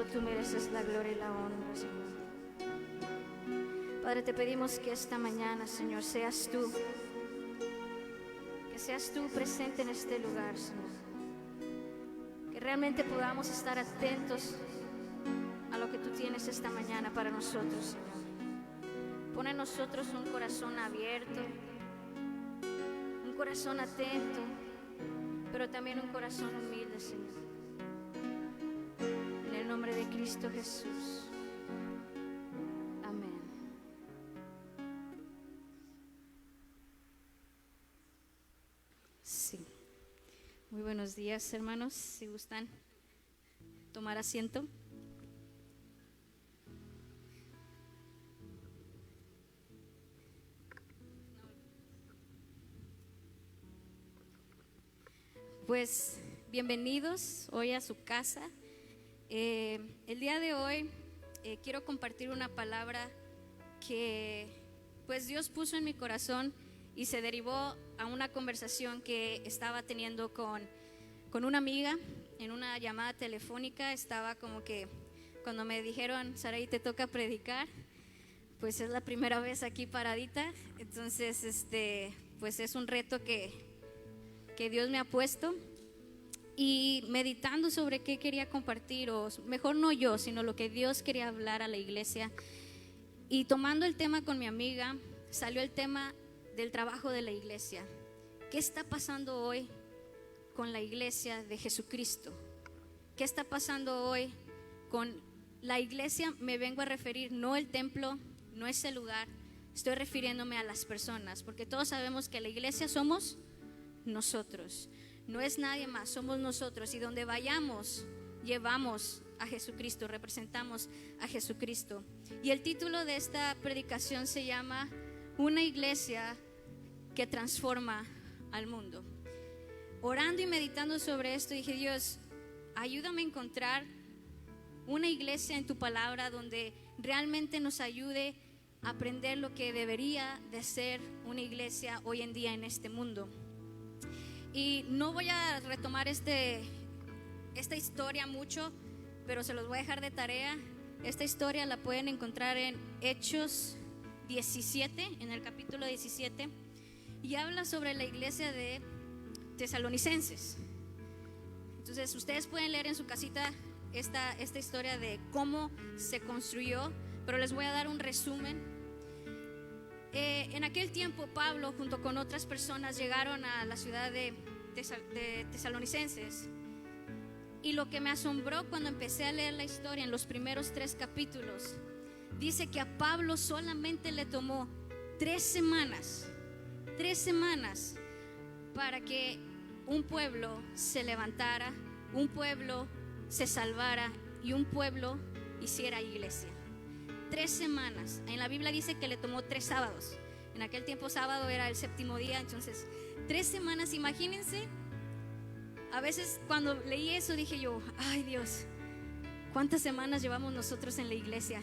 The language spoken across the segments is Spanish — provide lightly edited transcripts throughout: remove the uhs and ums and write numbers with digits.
solo tú mereces la gloria y la honra, Señor. Padre, te pedimos que esta mañana, Señor, seas tú presente en este lugar, Señor. Que realmente podamos estar atentos a lo que tú tienes esta mañana para nosotros, Señor. Pon en nosotros un corazón abierto, un corazón atento, pero también un corazón humilde, Señor. En el nombre de Cristo Jesús. Amén. Sí. Muy buenos días, hermanos. Si gustan tomar asiento. Pues bienvenidos hoy a su casa. El día de hoy quiero compartir una palabra que pues Dios puso en mi corazón y se derivó a una conversación que estaba teniendo con una amiga en una llamada telefónica. Estaba como que cuando me dijeron, Saraí, te toca predicar, pues es la primera vez aquí paradita. Entonces pues es un reto que Dios me ha puesto, y meditando sobre qué quería compartir, o mejor no yo, sino lo que Dios quería hablar a la iglesia, y tomando el tema con mi amiga, salió el tema del trabajo de la iglesia. ¿Qué está pasando hoy con la iglesia de Jesucristo? ¿Qué está pasando hoy con la iglesia? Me vengo a referir, no el templo, no ese lugar, estoy refiriéndome a las personas, porque todos sabemos que la iglesia somos nosotros, no es nadie más, somos nosotros, y donde vayamos llevamos a Jesucristo, representamos a Jesucristo. Y el título de esta predicación se llama Una iglesia que transforma al mundo. Orando y meditando sobre esto, dije, Dios, ayúdame a encontrar una iglesia en tu palabra donde realmente nos ayude a aprender lo que debería de ser una iglesia hoy en día en este mundo. Y no voy a retomar esta historia mucho, pero se los voy a dejar de tarea. Esta historia la pueden encontrar en Hechos 17, en el capítulo 17, y habla sobre la iglesia de Tesalonicenses. Entonces ustedes pueden leer en su casita esta historia de cómo se construyó, pero les voy a dar un resumen. En aquel tiempo Pablo junto con otras personas llegaron a la ciudad de Tesalonicenses, y lo que me asombró cuando empecé a leer la historia en los primeros 3 capítulos, dice que a Pablo solamente le tomó 3 semanas para que un pueblo se levantara, un pueblo se salvara y un pueblo hiciera iglesia. 3 semanas. En la Biblia dice que le tomó 3 sábados. En aquel tiempo sábado era el 7º día. Entonces 3 semanas, imagínense. A veces cuando leí eso dije yo, ay Dios, ¿cuántas semanas llevamos nosotros en la iglesia?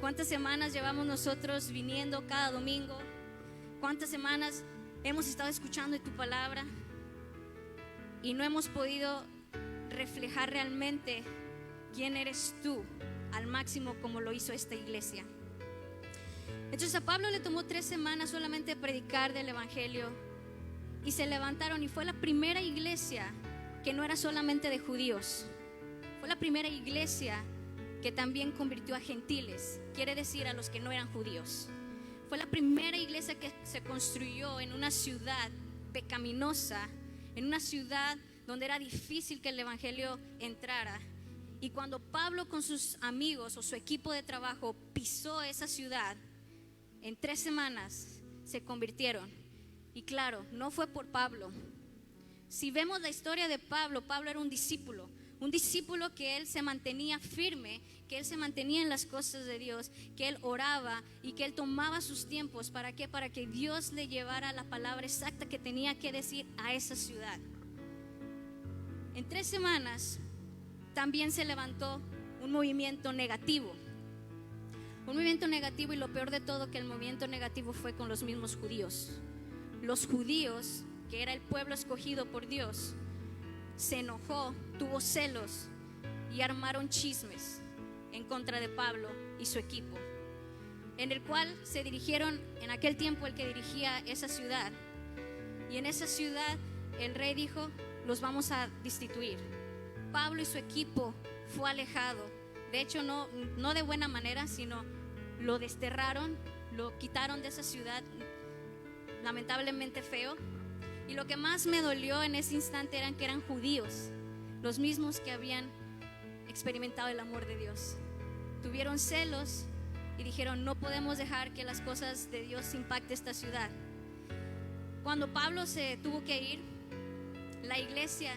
¿Cuántas semanas llevamos nosotros viniendo cada domingo? ¿Cuántas semanas hemos estado escuchando de tu palabra y no hemos podido reflejar realmente quién eres tú al máximo como lo hizo esta iglesia? Entonces a Pablo le tomó 3 semanas solamente predicar del evangelio, y se levantaron, y fue la primera iglesia que no era solamente de judíos, fue la primera iglesia que también convirtió a gentiles, quiere decir a los que no eran judíos. Fue la primera iglesia que se construyó en una ciudad pecaminosa, en una ciudad donde era difícil que el evangelio entrara. Y cuando Pablo con sus amigos o su equipo de trabajo pisó esa ciudad, en 3 semanas se convirtieron. Y claro, no fue por Pablo. Si vemos la historia de Pablo, Pablo era un discípulo que él se mantenía firme, que él se mantenía en las cosas de Dios, que él oraba y que él tomaba sus tiempos. ¿Para qué? Para que Dios le llevara la palabra exacta que tenía que decir a esa ciudad. En 3 semanas también se levantó un movimiento negativo. Y lo peor de todo, que el movimiento negativo fue con los mismos judíos. Los judíos, que era el pueblo escogido por Dios, se enojó, tuvo celos, y armaron chismes en contra de Pablo y su equipo, en el cual se dirigieron en aquel tiempo el que dirigía esa ciudad. Y en esa ciudad el rey dijo: los vamos a destituir. Pablo y su equipo fue alejado. De hecho, no de buena manera, sino lo desterraron, lo quitaron de esa ciudad, lamentablemente feo. Y lo que más me dolió en ese instante eran que eran judíos, los mismos que habían experimentado el amor de Dios. Tuvieron celos y dijeron: no podemos dejar que las cosas de Dios impacten esta ciudad. Cuando Pablo se tuvo que ir, la iglesia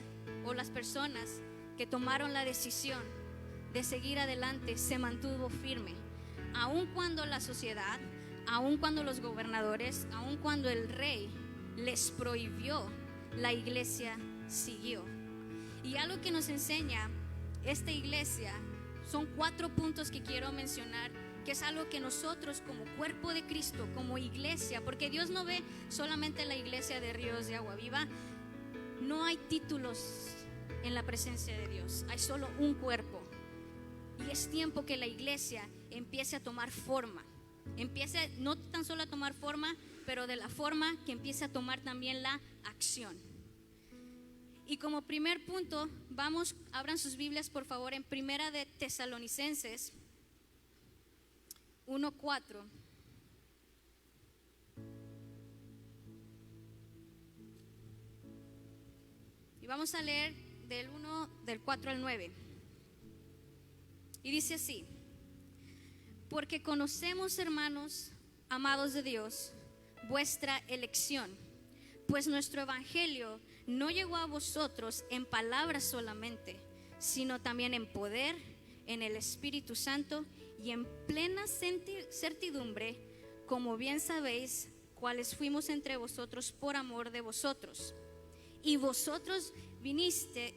o las personas que tomaron la decisión de seguir adelante se mantuvo firme, aun cuando la sociedad, aun cuando los gobernadores, aun cuando el rey les prohibió, la iglesia siguió. Y algo que nos enseña esta iglesia son 4 puntos que quiero mencionar, que es algo que nosotros como cuerpo de Cristo, como iglesia, porque Dios no ve solamente la iglesia de Ríos de Agua Viva, no hay títulos en la presencia de Dios, hay solo un cuerpo. Y es tiempo que la iglesia empiece a tomar forma, empiece no tan solo a tomar forma, pero de la forma que empiece a tomar también la acción. Y como primer punto, abran sus Biblias por favor en Primera de Tesalonicenses 1:4. Y vamos a leer del 4 al 9. Y dice así: porque conocemos, hermanos amados de Dios, vuestra elección, pues nuestro evangelio no llegó a vosotros en palabras solamente, sino también en poder, en el Espíritu Santo y en plena certidumbre, como bien sabéis, cuáles fuimos entre vosotros por amor de vosotros. Y vosotros vinisteis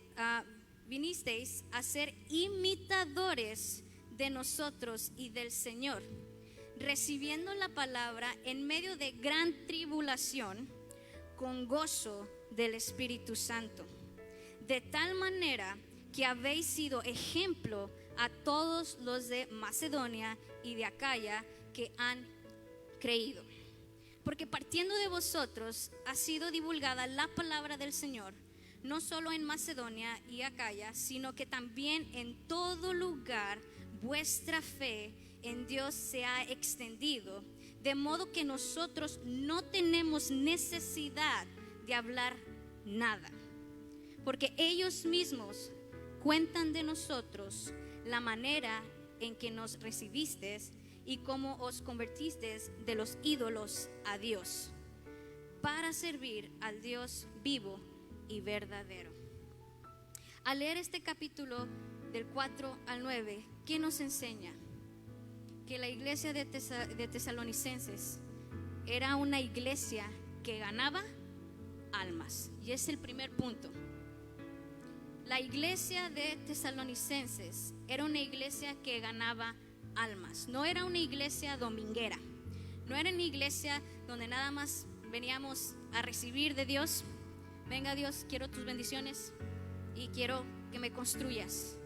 a ser imitadores de nosotros y del Señor, recibiendo la palabra en medio de gran tribulación, con gozo del Espíritu Santo, de tal manera que habéis sido ejemplo a todos los de Macedonia y de Acaya que han creído. Porque partiendo de vosotros ha sido divulgada la palabra del Señor, no solo en Macedonia y Acaya, sino que también en todo lugar vuestra fe en Dios se ha extendido, de modo que nosotros no tenemos necesidad de hablar nada, porque ellos mismos cuentan de nosotros la manera en que nos recibisteis y cómo os convertisteis de los ídolos a Dios, para servir al Dios vivo y verdadero. Al leer este capítulo del 4 al 9, ¿qué nos enseña? Que la iglesia de Tesalonicenses era una iglesia que ganaba almas, y es el primer punto. La iglesia de Tesalonicenses era una iglesia que ganaba almas, no era una iglesia dominguera, no era una iglesia donde nada más veníamos a recibir de Dios: venga Dios, quiero tus bendiciones y quiero que me construyas.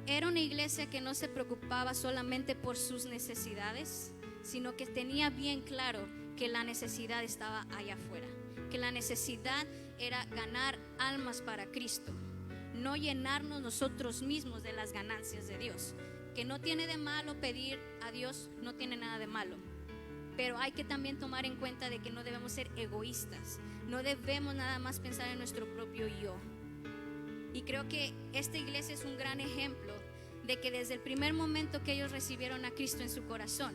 Era una iglesia que no se preocupaba solamente por sus necesidades, sino que tenía bien claro que la necesidad estaba allá afuera, que la necesidad era ganar almas para Cristo, no llenarnos nosotros mismos de las ganancias de Dios. Que no tiene de malo pedir a Dios, no tiene nada de malo, pero hay que también tomar en cuenta de que no debemos ser egoístas, no debemos nada más pensar en nuestro propio yo. Y creo que esta iglesia es un gran ejemplo de que desde el primer momento que ellos recibieron a Cristo en su corazón,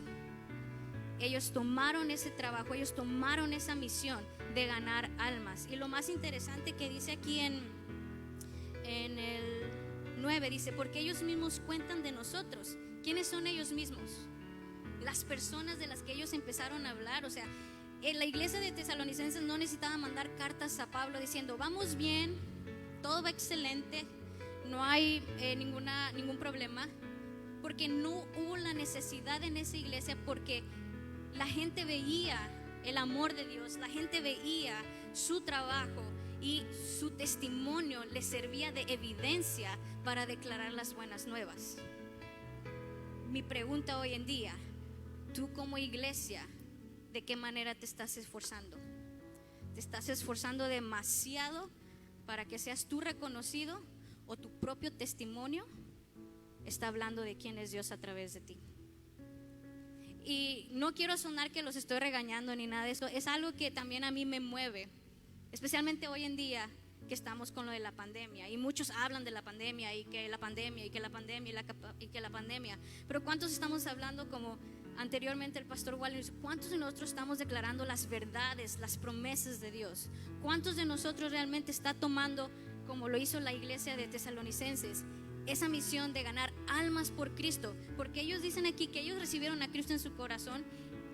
ellos tomaron ese trabajo, ellos tomaron esa misión de ganar almas. Y lo más interesante que dice aquí en el 9, dice: porque ellos mismos cuentan de nosotros. ¿Quiénes son ellos mismos? Las personas de las que ellos empezaron a hablar. O sea, en la iglesia de Tesalonicenses no necesitaba mandar cartas a Pablo diciendo: vamos bien, todo va excelente, no hay ningún problema, porque no hubo la necesidad en esa iglesia, porque la gente veía el amor de Dios, la gente veía su trabajo y su testimonio les servía de evidencia para declarar las buenas nuevas. Mi pregunta hoy en día, tú como iglesia, ¿de qué manera te estás esforzando? ¿Te estás esforzando demasiado para que seas tú reconocido, o tu propio testimonio está hablando de quién es Dios a través de ti? Y no quiero sonar que los estoy regañando ni nada de eso, es algo que también a mí me mueve, especialmente hoy en día que estamos con lo de la pandemia, y muchos hablan de la pandemia y que la pandemia y que la pandemia y que la pandemia, pero ¿cuántos estamos hablando, como anteriormente el pastor Wallace, cuántos de nosotros estamos declarando las verdades, las promesas de Dios? ¿Cuántos de nosotros realmente está tomando, como lo hizo la iglesia de Tesalonicenses, esa misión de ganar almas por Cristo? Porque ellos dicen aquí que ellos recibieron a Cristo en su corazón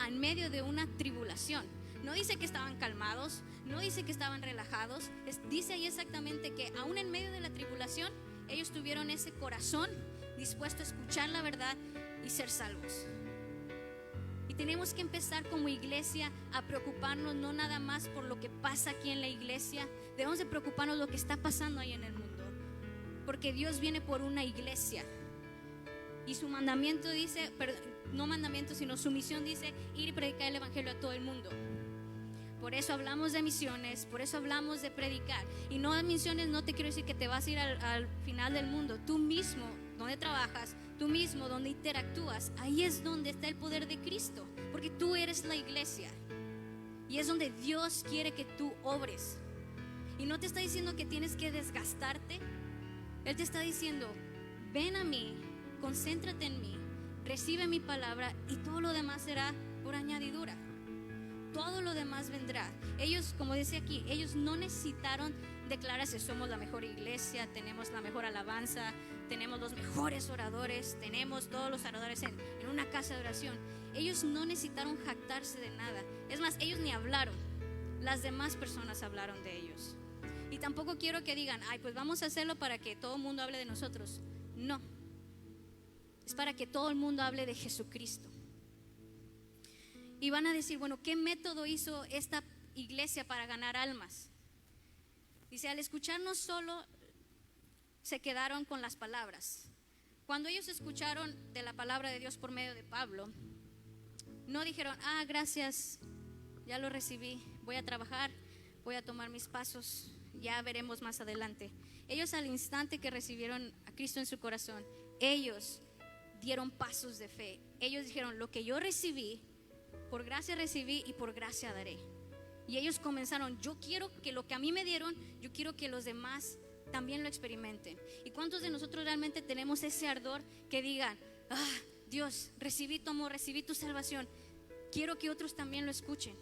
en medio de una tribulación. No dice que estaban calmados, no dice que estaban relajados, dice ahí exactamente que aún en medio de la tribulación ellos tuvieron ese corazón dispuesto a escuchar la verdad y ser salvos. Y tenemos que empezar como iglesia a preocuparnos no nada más por lo que pasa aquí en la iglesia, debemos de preocuparnos lo que está pasando ahí en el mundo, porque Dios viene por una iglesia y su mandamiento dice, no mandamiento sino su misión dice ir y predicar el evangelio a todo el mundo. Por eso hablamos de misiones, por eso hablamos de predicar. Y no de misiones, no te quiero decir que te vas a ir al final del mundo. Tú mismo, donde trabajas, tú mismo, donde interactúas, ahí es donde está el poder de Cristo, porque tú eres la iglesia y es donde Dios quiere que tú obres. Y no te está diciendo que tienes que desgastarte, Él te está diciendo, ven a mí, concéntrate en mí, recibe mi palabra y todo lo demás será por añadidura. Todo lo demás vendrá. Ellos, como dice aquí, ellos no necesitaron declararse, somos la mejor iglesia, tenemos la mejor alabanza, tenemos los mejores oradores, tenemos todos los oradores en una casa de oración. Ellos no necesitaron jactarse de nada. Es más, ellos ni hablaron, las demás personas hablaron de ellos. Y tampoco quiero que digan, ay, pues vamos a hacerlo para que todo el mundo hable de nosotros. No, es para que todo el mundo hable de Jesucristo. Y van a decir, bueno, ¿qué método hizo esta iglesia para ganar almas? Dice, al escuchar no solo se quedaron con las palabras. Cuando ellos escucharon de la palabra de Dios por medio de Pablo, no dijeron, gracias, ya lo recibí, voy a trabajar, voy a tomar mis pasos, ya veremos más adelante. Ellos, al instante que recibieron a Cristo en su corazón, ellos dieron pasos de fe. Ellos dijeron, lo que yo recibí, por gracia recibí y por gracia daré. Y ellos comenzaron, yo quiero que lo que a mí me dieron, yo quiero que los demás también lo experimenten. ¿Y cuántos de nosotros realmente tenemos ese ardor que digan, Dios, recibí tu amor, recibí tu salvación, quiero que otros también lo escuchen?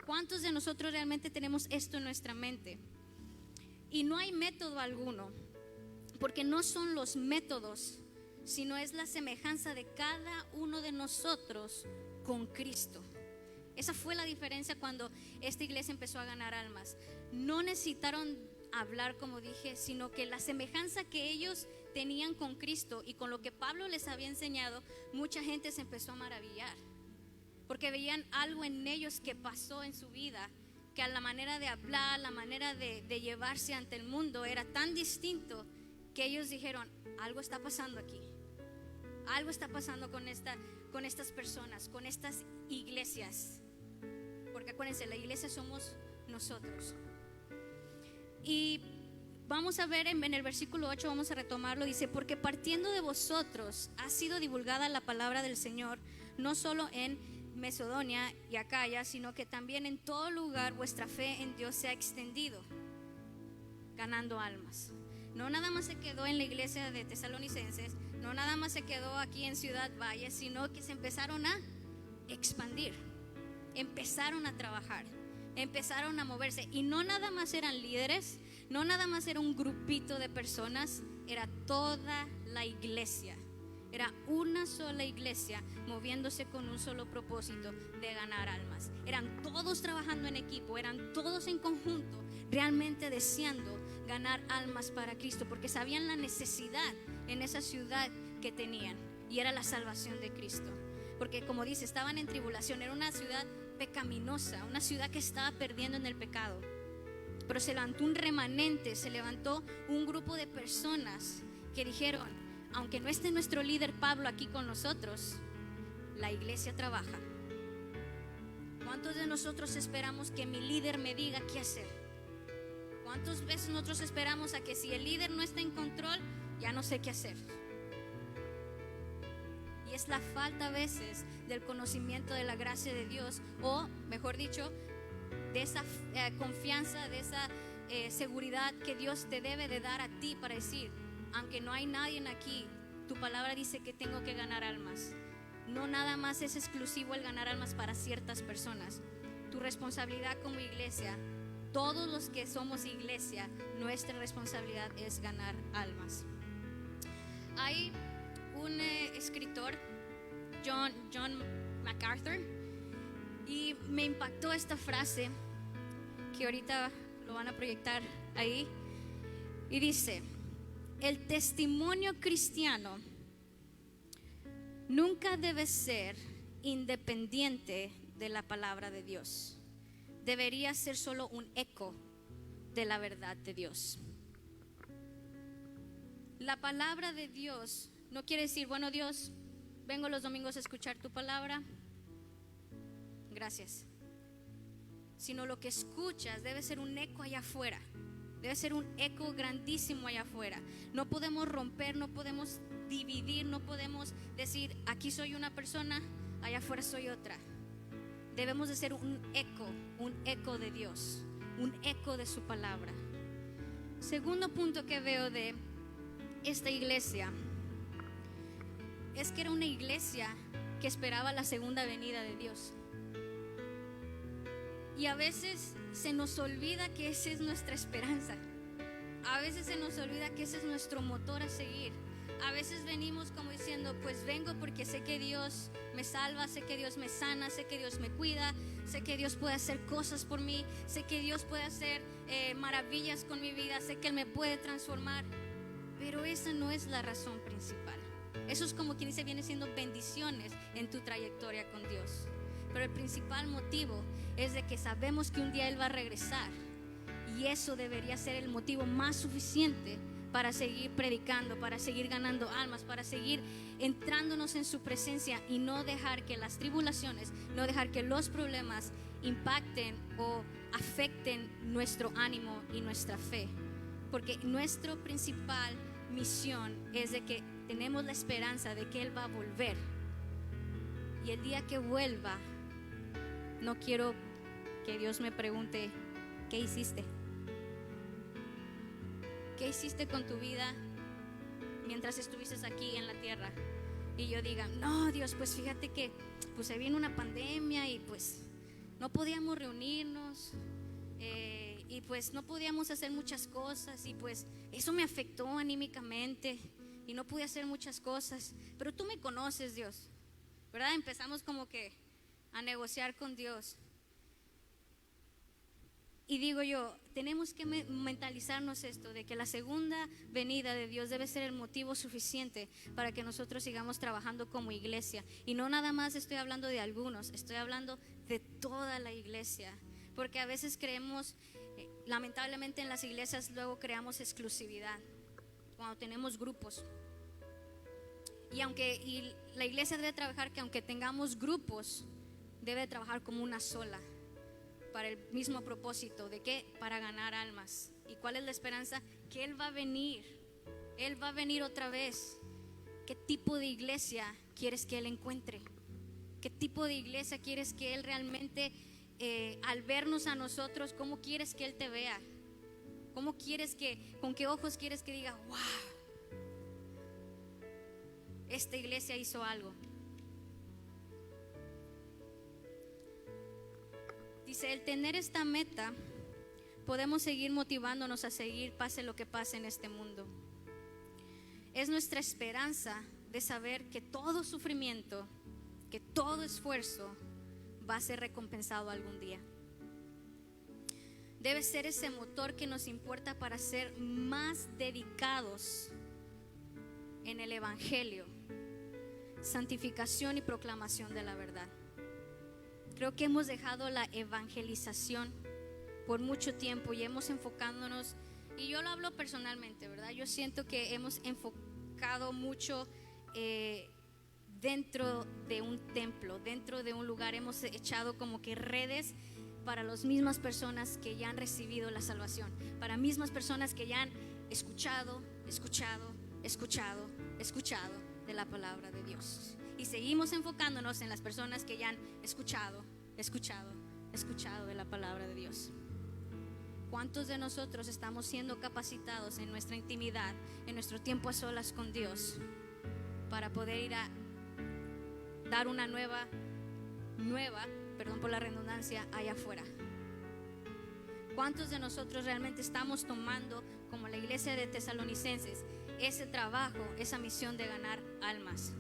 ¿Cuántos de nosotros realmente tenemos esto en nuestra mente? Y no hay método alguno, porque no son los métodos, sino es la semejanza de cada uno de nosotros con Cristo. Esa fue la diferencia cuando esta iglesia empezó a ganar almas. No necesitaron hablar, como dije, sino que la semejanza que ellos tenían con Cristo y con lo que Pablo les había enseñado, mucha gente se empezó a maravillar, porque veían algo en ellos que pasó en su vida, que a la manera de hablar, la manera de llevarse ante el mundo era tan distinto, que ellos dijeron, algo está pasando aquí, algo está pasando con estas personas, con estas iglesias. Porque acuérdense, la iglesia somos nosotros. Y vamos a ver en el versículo 8, vamos a retomarlo. Dice, porque partiendo de vosotros ha sido divulgada la palabra del Señor, no solo en Macedonia y Acaya, sino que también en todo lugar vuestra fe en Dios se ha extendido, ganando almas. No nada más se quedó en la iglesia de Tesalonicenses, no nada más se quedó aquí en Ciudad Valle, sino que se empezaron a expandir, empezaron a trabajar, empezaron a moverse. Y no nada más eran líderes, no nada más era un grupito de personas, era toda la iglesia. Era una sola iglesia moviéndose con un solo propósito de ganar almas. Eran todos trabajando en equipo, eran todos en conjunto, realmente deseando ganar almas para Cristo, porque sabían la necesidad en esa ciudad que tenían, y era la salvación de Cristo. Porque como dice, estaban en tribulación, era una ciudad pecaminosa, una ciudad que estaba perdiendo en el pecado. pero se levantó un remanente, se levantó un grupo de personas que dijeron: aunque no esté nuestro líder Pablo aquí con nosotros, la iglesia trabaja. ¿Cuántos de nosotros esperamos que mi líder me diga qué hacer? ¿Cuántas veces nosotros esperamos a que si el líder no está en control, ya no sé qué hacer? Y es la falta a veces del conocimiento de la gracia de Dios, o mejor dicho, de esa confianza, de esa seguridad que Dios te debe de dar a ti para decir: aunque no hay nadie aquí, tu palabra dice que tengo que ganar almas. No nada más es exclusivo el ganar almas para ciertas personas. Tu responsabilidad como iglesia, todos los que somos iglesia, nuestra responsabilidad es ganar almas. Hay un escritor, John MacArthur, y me impactó esta frase que ahorita lo van a proyectar ahí, y dice: el testimonio cristiano nunca debe ser independiente de la palabra de Dios. Debería ser solo un eco de la verdad de Dios. La palabra de Dios no quiere decir: bueno, Dios, vengo los domingos a escuchar tu palabra, gracias. Sino lo que escuchas debe ser un eco allá afuera. Debe ser un eco grandísimo allá afuera. No podemos romper, no podemos dividir, no podemos decir: aquí soy una persona, allá afuera soy otra. Debemos de ser un eco de Dios, un eco de su palabra. Segundo punto que veo de esta iglesia es que era una iglesia que esperaba la segunda venida de Dios. Y a veces se nos olvida que esa es nuestra esperanza. A veces se nos olvida que ese es nuestro motor a seguir. A veces venimos como diciendo: pues vengo porque sé que Dios me salva, sé que Dios me sana, sé que Dios me cuida, sé que Dios puede hacer cosas por mí, sé que Dios puede hacer maravillas con mi vida, sé que Él me puede transformar. Pero esa no es la razón principal. Eso es como quien dice, viene siendo bendiciones en tu trayectoria con Dios. Pero el principal motivo es de que sabemos que un día Él va a regresar, y eso debería ser el motivo más suficiente para seguir predicando, para seguir ganando almas, para seguir entrándonos en su presencia, y no dejar que las tribulaciones, no dejar que los problemas impacten o afecten nuestro ánimo y nuestra fe. Porque nuestra principal misión es de que tenemos la esperanza de que Él va a volver, y el día que vuelva, no quiero que Dios me pregunte: ¿qué hiciste? ¿Qué hiciste con tu vida mientras estuviste aquí en la tierra? Y yo diga: no, Dios, pues fíjate que pues se vino una pandemia y pues no podíamos reunirnos, y pues no podíamos hacer muchas cosas, y pues eso me afectó anímicamente y no pude hacer muchas cosas. Pero tú me conoces, Dios, ¿verdad? Empezamos como que a negociar con Dios. Y digo yo, tenemos que mentalizarnos esto, de que la segunda venida de Dios debe ser el motivo suficiente para que nosotros sigamos trabajando como iglesia. Y no nada más estoy hablando de algunos, estoy hablando de toda la iglesia. Porque a veces creemos, lamentablemente en las iglesias luego creamos exclusividad cuando tenemos grupos. Y la iglesia debe trabajar que aunque tengamos grupos, debe trabajar como una sola, para el mismo propósito. ¿De qué? Para ganar almas. ¿Y cuál es la esperanza? Que Él va a venir. Él va a venir otra vez. ¿Qué tipo de iglesia quieres que Él encuentre? ¿Qué tipo de iglesia quieres que Él realmente, al vernos a nosotros, cómo quieres que Él te vea? ¿Cómo quieres con qué ojos quieres que diga: wow, esta iglesia hizo algo? Dice: el tener esta meta, podemos seguir motivándonos a seguir pase lo que pase en este mundo. Es nuestra esperanza de saber que todo sufrimiento, que todo esfuerzo va a ser recompensado algún día. Debe ser ese motor que nos importa para ser más dedicados en el evangelio, santificación y proclamación de la verdad. Creo que hemos dejado la evangelización por mucho tiempo y hemos enfocándonos, y yo lo hablo personalmente, ¿verdad? Yo siento que hemos enfocado mucho dentro de un templo, dentro de un lugar, hemos echado como que redes para las mismas personas que ya han recibido la salvación, para mismas personas que ya han escuchado de la palabra de Dios. Y seguimos enfocándonos en las personas que ya han escuchado de la palabra de Dios. ¿Cuántos de nosotros estamos siendo capacitados en nuestra intimidad, en nuestro tiempo a solas con Dios, para poder ir a dar una nueva, perdón por la redundancia, allá afuera? ¿Cuántos de nosotros realmente estamos tomando, como la iglesia de Tesalonicenses, ese trabajo, esa misión de ganar almas?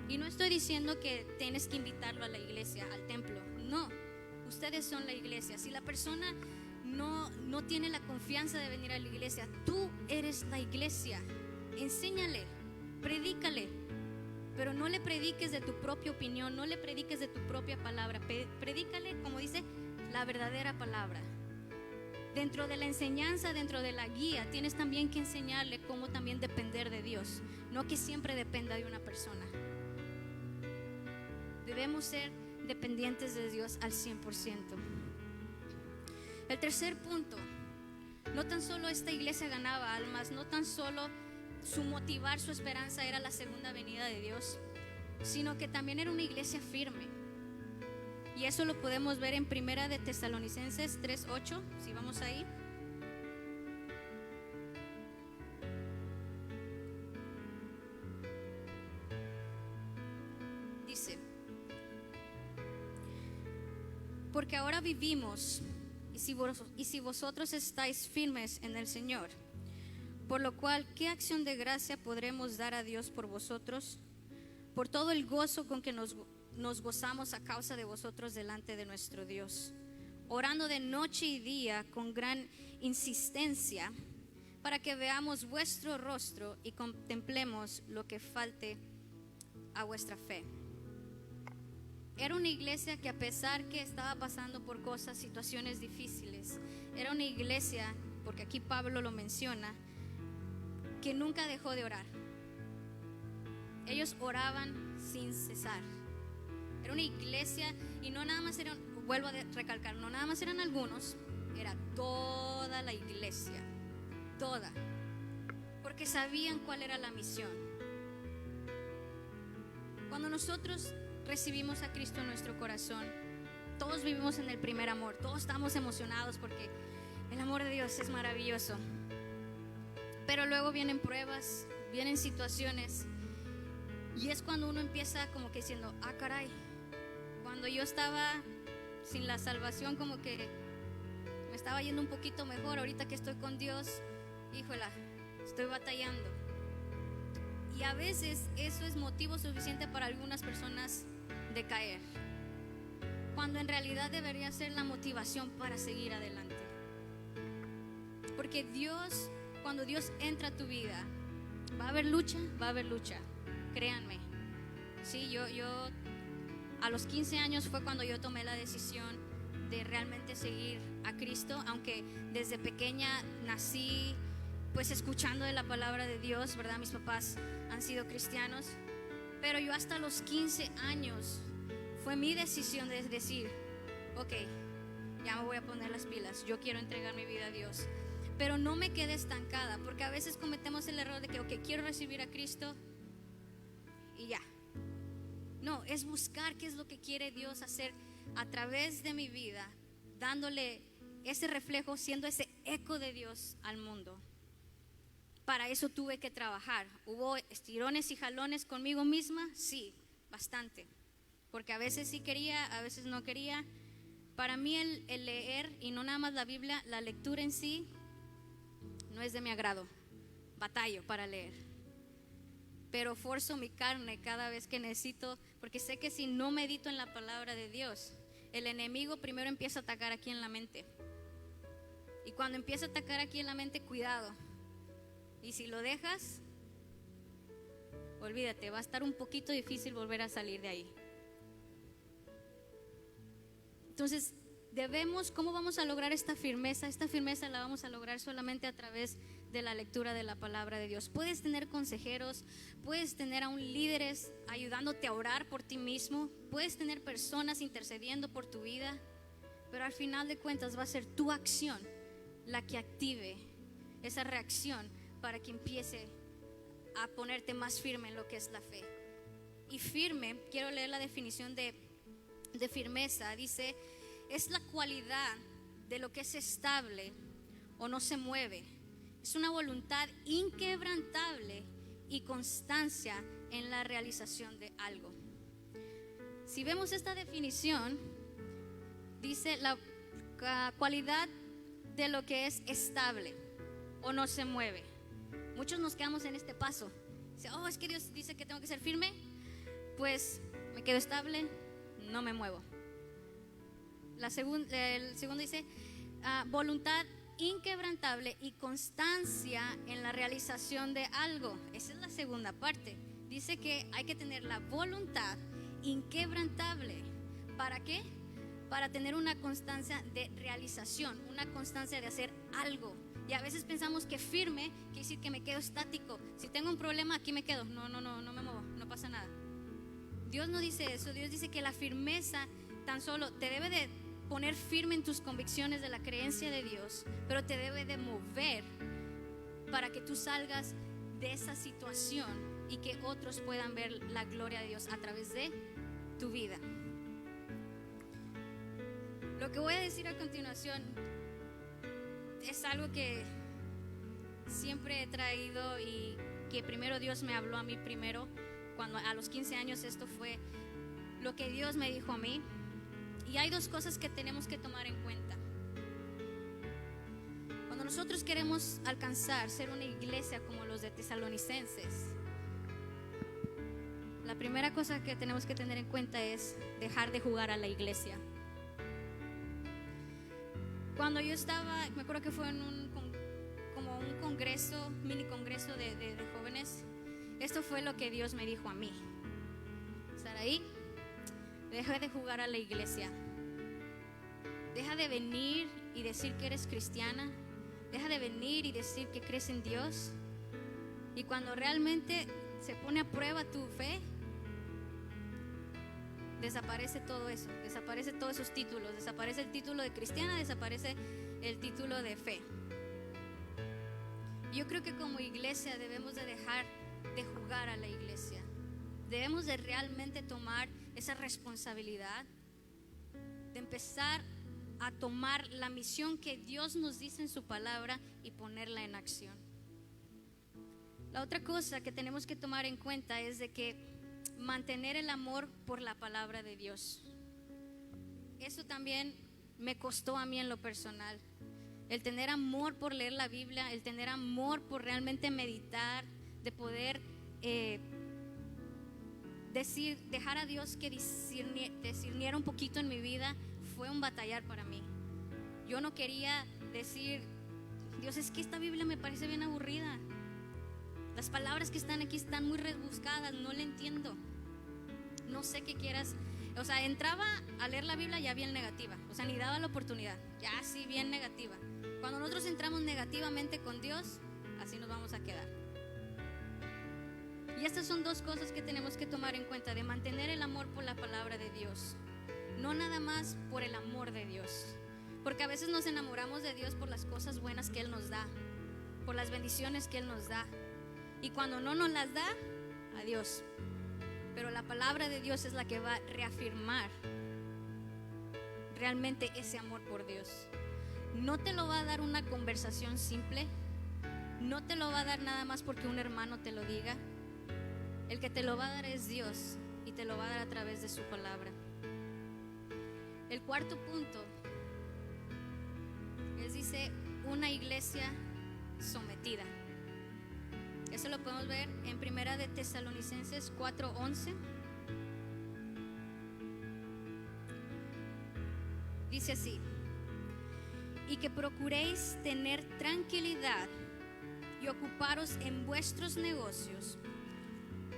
Y no estoy diciendo que tienes que invitarlo a la iglesia, al templo. No, ustedes son la iglesia. Si la persona no tiene la confianza de venir a la iglesia, tú eres la iglesia. Enséñale, predícale, pero no le prediques de tu propia opinión, no le prediques de tu propia palabra. Predícale, como dice, la verdadera palabra. Dentro de la enseñanza, dentro de la guía, tienes también que enseñarle cómo también depender de Dios, no que siempre dependa de una persona. Debemos ser dependientes de Dios al 100%. El tercer punto, no tan solo esta iglesia ganaba almas, no tan solo su motivar, su esperanza era la segunda venida de Dios, sino que también era una iglesia firme. Y eso lo podemos ver en Primera de Tesalonicenses 3:8, si vamos ahí. Dice: porque ahora vivimos, y si vosotros estáis firmes en el Señor, por lo cual, ¿qué acción de gracia podremos dar a Dios por vosotros? Por todo el gozo con que nos gozamos a causa de vosotros delante de nuestro Dios, orando de noche y día con gran insistencia, para que veamos vuestro rostro y contemplemos lo que falte a vuestra fe. Era una iglesia que, a pesar que estaba pasando por cosas, situaciones difíciles, era una iglesia, porque aquí Pablo lo menciona, que nunca dejó de orar. Ellos oraban sin cesar. Era una iglesia, y no nada más eran, vuelvo a recalcar, no nada más eran algunos, era toda la iglesia, toda, porque sabían cuál era la misión. Cuando nosotros recibimos a Cristo en nuestro corazón, todos vivimos en el primer amor, todos estamos emocionados porque el amor de Dios es maravilloso. Pero luego vienen pruebas, vienen situaciones, y es cuando uno empieza como que diciendo, ah, caray, cuando yo estaba sin la salvación, como que me estaba yendo un poquito mejor. Ahorita que estoy con Dios, híjola, estoy batallando. Y a veces eso es motivo suficiente para algunas personas de caer, cuando en realidad debería ser la motivación para seguir adelante. Porque Dios, cuando Dios entra a tu vida, va a haber lucha, créanme. Sí, yo a los 15 años fue cuando yo tomé la decisión de realmente seguir a Cristo, aunque desde pequeña nací pues escuchando de la palabra de Dios, ¿verdad? Mis papás han sido cristianos, pero yo hasta los 15 años fue mi decisión de decir, ok, ya me voy a poner las pilas, yo quiero entregar mi vida a Dios. Pero no me quedé estancada, porque a veces cometemos el error de que, ok, quiero recibir a Cristo y ya. No, es buscar qué es lo que quiere Dios hacer a través de mi vida, dándole ese reflejo, siendo ese eco de Dios al mundo. Para eso tuve que trabajar. ¿Hubo estirones y jalones conmigo misma? Sí, bastante. Porque a veces sí quería, a veces no quería. Para mí el leer, y no nada más la Biblia, la lectura en sí no es de mi agrado. Batallo para leer, pero forzo mi carne cada vez que necesito, porque sé que si no medito en la palabra de Dios, el enemigo primero empieza a atacar aquí en la mente. Y cuando empieza a atacar aquí en la mente, cuidado. Y si lo dejas, olvídate, va a estar un poquito difícil volver a salir de ahí. Entonces, ¿Cómo vamos a lograr esta firmeza? Esta firmeza la vamos a lograr solamente a través de la lectura de la palabra de Dios. Puedes tener consejeros, puedes tener aún líderes ayudándote a orar por ti mismo, puedes tener personas intercediendo por tu vida, pero al final de cuentas va a ser tu acción la que active esa reacción para que empiece a ponerte más firme en lo que es la fe. Y firme, quiero leer la definición de firmeza. Dice: es la cualidad de lo que es estable o no se mueve. Es una voluntad inquebrantable y constancia en la realización de algo. Si vemos esta definición, dice la cualidad de lo que es estable o no se mueve. Muchos nos quedamos en este paso. Dice: oh, es que Dios dice que tengo que ser firme, pues me quedo estable, no me muevo. El segundo dice voluntad inquebrantable y constancia en la realización de algo. Esa es la segunda parte. Dice que hay que tener la voluntad inquebrantable. ¿Para qué? Para tener una constancia de realización, una constancia de hacer algo. Y a veces pensamos que firme quiere decir que me quedo estático. Si tengo un problema, aquí me quedo. No me muevo, no pasa nada. Dios no dice eso. Dios dice que la firmeza tan solo te debe de poner firme en tus convicciones de la creencia de Dios, pero te debe de mover para que tú salgas de esa situación y que otros puedan ver la gloria de Dios a través de tu vida. Lo que voy a decir a continuación es algo que siempre he traído y que primero Dios me habló a mí primero. Cuando a los 15 años esto fue lo que Dios me dijo a mí. Y hay dos cosas que tenemos que tomar en cuenta. Cuando nosotros queremos alcanzar, ser una iglesia como los de Tesalonicenses, la primera cosa que tenemos que tener en cuenta es dejar de jugar a la iglesia. Cuando yo estaba, me acuerdo que fue en un congreso, mini congreso de jóvenes, esto fue lo que Dios me dijo a mí: Saraí, deja de jugar a la iglesia. Deja de venir y decir que eres cristiana. Deja de venir y decir que crees en Dios. Y cuando realmente se pone a prueba tu fe, desaparece todo eso. Desaparece todos esos títulos. Desaparece el título de cristiana, desaparece el título de fe. Yo creo que como iglesia debemos de dejar de jugar a la iglesia. Debemos de realmente tomar esa responsabilidad de empezar a tomar la misión que Dios nos dice en su palabra y ponerla en acción. La otra cosa que tenemos que tomar en cuenta es de que mantener el amor por la palabra de Dios. Eso también me costó a mí en lo personal. El tener amor por leer la Biblia, el tener amor por realmente meditar, de poder dejar a Dios que discerniera un poquito en mi vida, fue un batallar para mí. Yo no quería decir: Dios, es que esta Biblia me parece bien aburrida. Las palabras que están aquí están muy rebuscadas, no le entiendo. No sé qué quieras. O sea, entraba a leer la Biblia ya bien negativa. O sea, ni daba la oportunidad. Ya así bien negativa. Cuando nosotros entramos negativamente con Dios, así nos vamos a quedar. Y estas son dos cosas que tenemos que tomar en cuenta: de mantener el amor por la palabra de Dios. No nada más por el amor de Dios, porque a veces nos enamoramos de Dios por las cosas buenas que Él nos da, por las bendiciones que Él nos da, y cuando no nos las da, adiós. Pero la palabra de Dios es la que va a reafirmar realmente ese amor por Dios. No te lo va a dar una conversación simple, no te lo va a dar nada más porque un hermano te lo diga. El que te lo va a dar es Dios, y te lo va a dar a través de su palabra. El cuarto punto es, dice, una iglesia sometida. Eso lo podemos ver en Primera de Tesalonicenses 4:11. Dice así: y que procuréis tener tranquilidad y ocuparos en vuestros negocios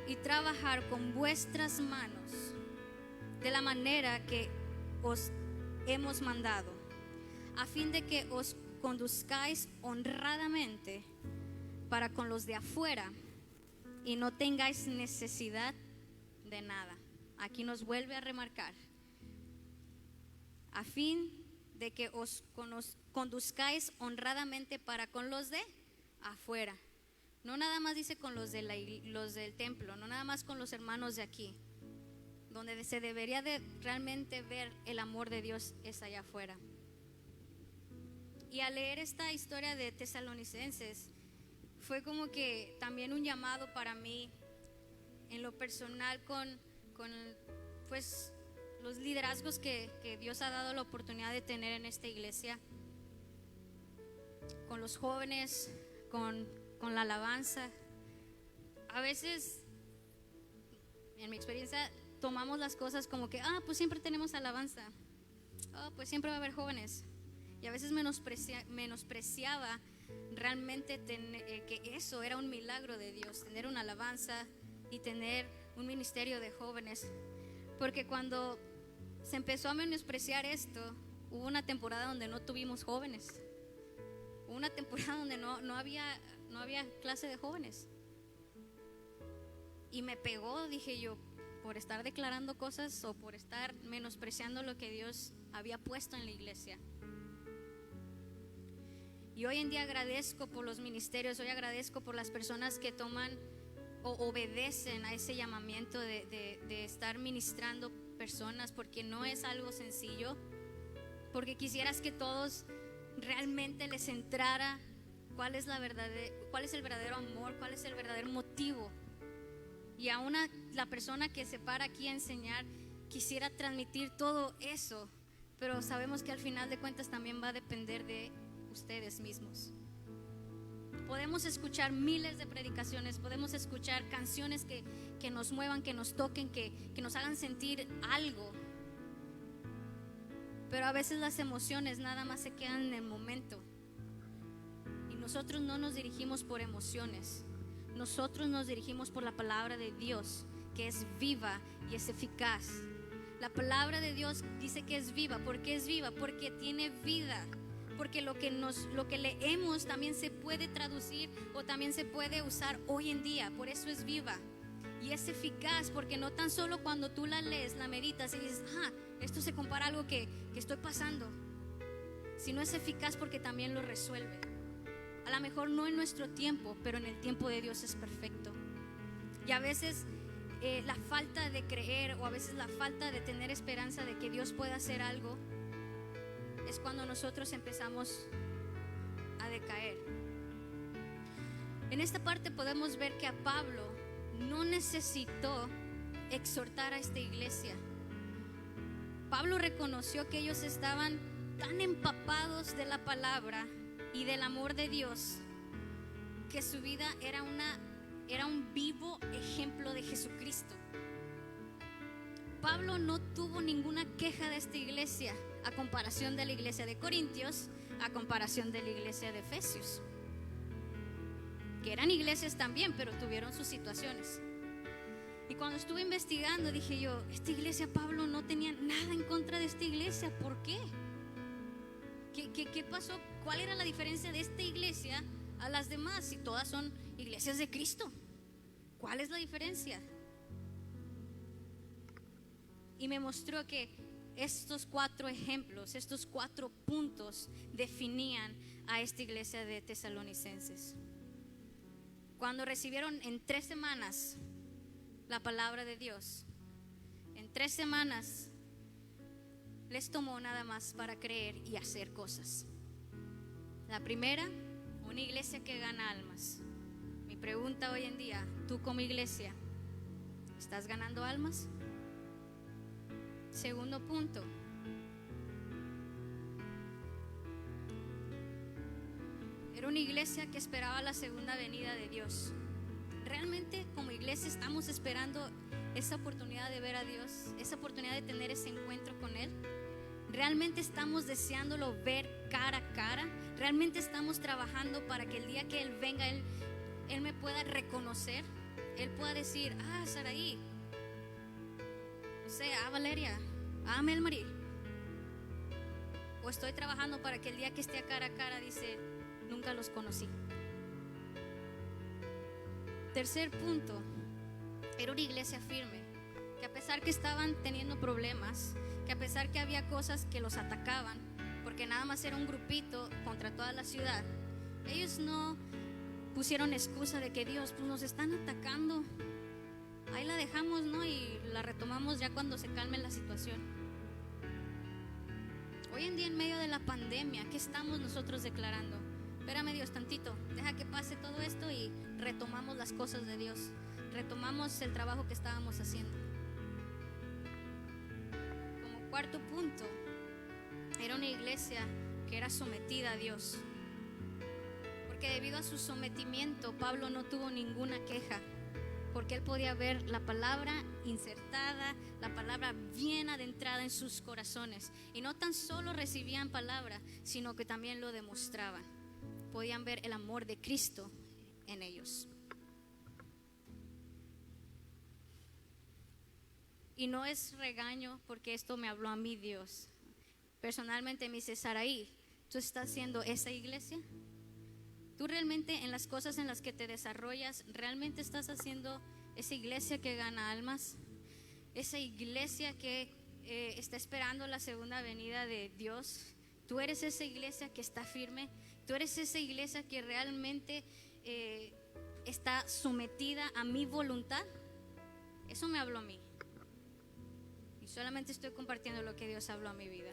y trabajar con vuestras manos de la manera que os hemos mandado, a fin de que os conduzcáis honradamente para con los de afuera y no tengáis necesidad de nada. Aquí nos vuelve a remarcar, a fin de que os conduzcáis honradamente para con los de afuera. No nada más dice con los del templo, no nada más con los hermanos de aquí. Donde se debería de realmente ver el amor de Dios es allá afuera. Y al leer esta historia de Tesalonicenses, fue como que también un llamado para mí en lo personal con pues los liderazgos que Dios ha dado la oportunidad de tener en esta iglesia, con los jóvenes, con la alabanza. A veces, en mi experiencia, tomamos las cosas como que, pues siempre tenemos alabanza, pues siempre va a haber jóvenes. Y a veces menospreciaba realmente que eso era un milagro de Dios, tener una alabanza y tener un ministerio de jóvenes. Porque cuando se empezó a menospreciar esto, hubo una temporada donde no tuvimos jóvenes. Hubo una temporada donde no había clase de jóvenes. Y me pegó, dije yo, por estar declarando cosas o por estar menospreciando lo que Dios había puesto en la iglesia. Y hoy en día agradezco por los ministerios, hoy agradezco por las personas que toman o obedecen a ese llamamiento de estar ministrando personas, porque no es algo sencillo, porque quisieras que todos realmente les entrara cuál es el verdadero amor, cuál es el verdadero motivo. Y aún la persona que se para aquí a enseñar quisiera transmitir todo eso, pero sabemos que al final de cuentas también va a depender de ustedes mismos. Podemos escuchar miles de predicaciones, podemos escuchar canciones que nos muevan, que nos toquen, que nos hagan sentir algo, pero a veces las emociones nada más se quedan en el momento. Y nosotros no nos dirigimos por emociones, nosotros nos dirigimos por la palabra de Dios, que es viva y es eficaz. La palabra de Dios dice que es viva. ¿Por qué es viva? Porque tiene vida. Porque lo que leemos también se puede traducir o también se puede usar hoy en día. Por eso es viva. Y es eficaz, porque no tan solo cuando tú la lees, la meditas y dices, esto se compara a algo que estoy pasando, sino es eficaz porque también lo resuelve. A lo mejor no en nuestro tiempo, pero en el tiempo de Dios es perfecto. Y a veces la falta de creer, o a veces la falta de tener esperanza de que Dios pueda hacer algo, es cuando nosotros empezamos a decaer. En esta parte podemos ver que a Pablo no necesitó exhortar a esta iglesia. Pablo reconoció que ellos estaban tan empapados de la palabra y del amor de Dios, que su vida era un vivo ejemplo de Jesucristo. Pablo no tuvo ninguna queja de esta iglesia a comparación de la iglesia de Corintios, a comparación de la iglesia de Efesios, que eran iglesias también, pero tuvieron sus situaciones. Y cuando estuve investigando dije yo, esta iglesia, Pablo no tenía nada en contra de esta iglesia. ¿Por qué? ¿Qué pasó? ¿Cuál era la diferencia de esta iglesia a las demás? Si todas son iglesias de Cristo, ¿cuál es la diferencia? Y me mostró que estos 4 ejemplos, estos 4 puntos definían a esta iglesia de Tesalonicenses. Cuando recibieron en 3 semanas la palabra de Dios, en 3 semanas les tomó nada más para creer y hacer cosas. La primera, una iglesia que gana almas. Mi pregunta hoy en día, tú como iglesia, ¿estás ganando almas? Segundo punto, era una iglesia que esperaba la segunda venida de Dios. ¿Realmente como iglesia estamos esperando esa oportunidad de ver a Dios, esa oportunidad de tener ese encuentro con Él? ¿Realmente estamos deseándolo ver cara a cara? ¿Realmente estamos trabajando para que el día que Él venga, Él me pueda reconocer? Él pueda decir, Saraí, no sé, Valeria, Melmarie, o estoy trabajando para que el día que esté a cara dice, nunca los conocí. Tercer punto, era una iglesia firme, que a pesar que estaban teniendo problemas, que a pesar que había cosas que los atacaban, porque nada más era un grupito contra toda la ciudad, ellos no pusieron excusa de que Dios, pues nos están atacando, ahí la dejamos, ¿no? Y la retomamos ya cuando se calme la situación. Hoy en día, en medio de la pandemia, ¿qué estamos nosotros declarando? Espérame, Dios, tantito, deja que pase todo esto y retomamos las cosas de Dios, retomamos el trabajo que estábamos haciendo. Como cuarto punto, era una iglesia que era sometida a Dios, porque debido a su sometimiento Pablo no tuvo ninguna queja, porque él podía ver la palabra insertada, la palabra bien adentrada en sus corazones, y no tan solo recibían palabra, sino que también lo demostraban. Podían ver el amor de Cristo en ellos. Y no es regaño, porque esto me habló a mí Dios. Personalmente me dice, Saraí, ¿tú estás haciendo esa iglesia? ¿Tú realmente en las cosas en las que te desarrollas, realmente estás haciendo esa iglesia que gana almas? Esa iglesia que está esperando la segunda venida de Dios. ¿Tú eres esa iglesia que está firme? ¿Tú eres esa iglesia que realmente está sometida a mi voluntad? Eso me habló a mí. Y solamente estoy compartiendo lo que Dios habló a mi vida.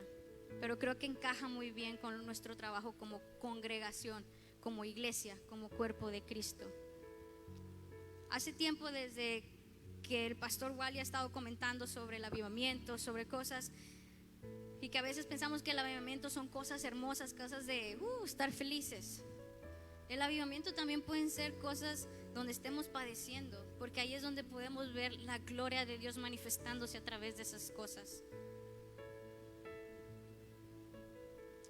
Pero creo que encaja muy bien con nuestro trabajo como congregación, como iglesia, como cuerpo de Cristo. Hace tiempo, desde que el pastor Wally ha estado comentando sobre el avivamiento, sobre cosas, y que a veces pensamos que el avivamiento son cosas hermosas, cosas de estar felices. El avivamiento también pueden ser cosas donde estemos padeciendo, porque ahí es donde podemos ver la gloria de Dios manifestándose a través de esas cosas.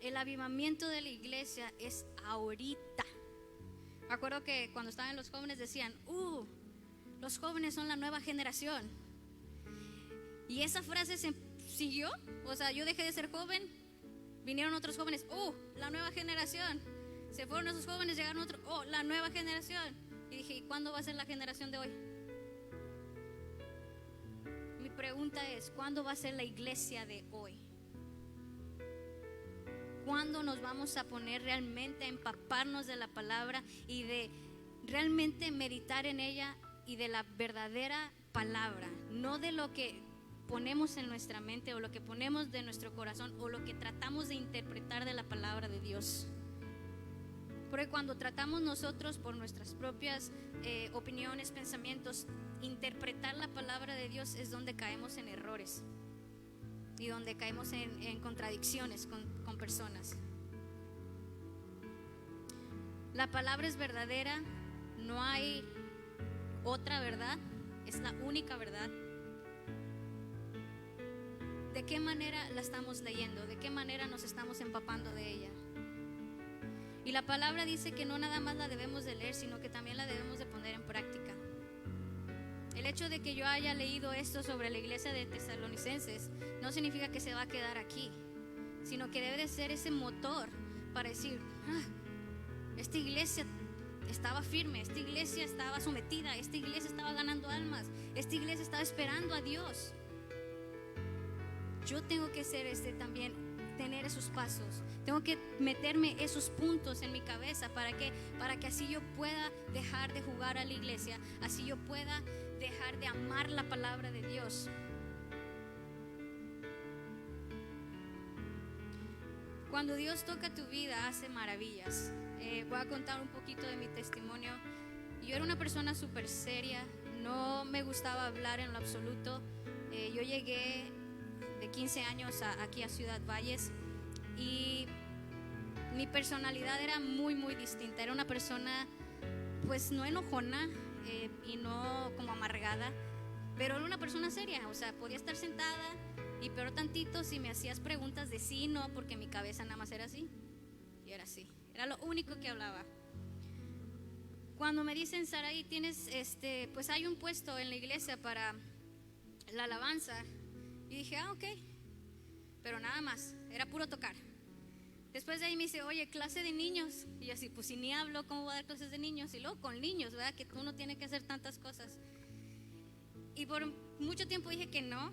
El avivamiento de la iglesia es ahorita. Me acuerdo que cuando estaban los jóvenes decían, los jóvenes son la nueva generación. Y esa frase se siguió. O sea, yo dejé de ser joven, vinieron otros jóvenes, la nueva generación. Se fueron esos jóvenes, llegaron otros, la nueva generación. Y dije, ¿y cuándo va a ser la generación de hoy? Mi pregunta es, ¿cuándo va a ser la iglesia de hoy? ¿Cuándo nos vamos a poner realmente a empaparnos de la palabra y de realmente meditar en ella y de la verdadera palabra? No de lo que ponemos en nuestra mente o lo que ponemos de nuestro corazón o lo que tratamos de interpretar de la palabra de Dios. Porque cuando tratamos nosotros por nuestras propias opiniones, pensamientos, interpretar la palabra de Dios, es donde caemos en errores y donde caemos en contradicciones con personas. La palabra es verdadera, no hay otra verdad, es la única verdad. ¿De qué manera la estamos leyendo? ¿De qué manera nos estamos empapando de ella? Y la palabra dice que no nada más la debemos de leer, sino que también la debemos de poner en práctica. El hecho de que yo haya leído esto sobre la iglesia de Tesalonicenses no significa que se va a quedar aquí, sino que debe de ser ese motor para decir, esta iglesia estaba firme, esta iglesia estaba sometida, esta iglesia estaba ganando almas, esta iglesia estaba esperando a Dios. Yo tengo que ser también, tener esos pasos, tengo que meterme esos puntos en mi cabeza para que así yo pueda dejar de jugar a la iglesia, así yo pueda dejar de amar la palabra de Dios. Cuando Dios toca tu vida, hace maravillas. Voy a contar un poquito de mi testimonio. Yo era una persona súper seria, no me gustaba hablar en lo absoluto. Yo llegué de 15 años aquí a Ciudad Valles y mi personalidad era muy muy distinta. Era una persona pues no enojona y no como amargada, pero era una persona seria. O sea, podía estar sentada y peor tantito si me hacías preguntas de sí, no, porque mi cabeza nada más era así y era así, era lo único que hablaba. Cuando me dicen, Saraí, tienes pues hay un puesto en la iglesia para la alabanza, y dije, ok, pero nada más, era puro tocar. Después de ahí me dice, oye, clase de niños. Y yo así, pues si ni hablo, ¿cómo voy a dar clases de niños? Y luego con niños, ¿verdad? Que uno tiene que hacer tantas cosas. Y por mucho tiempo dije que no.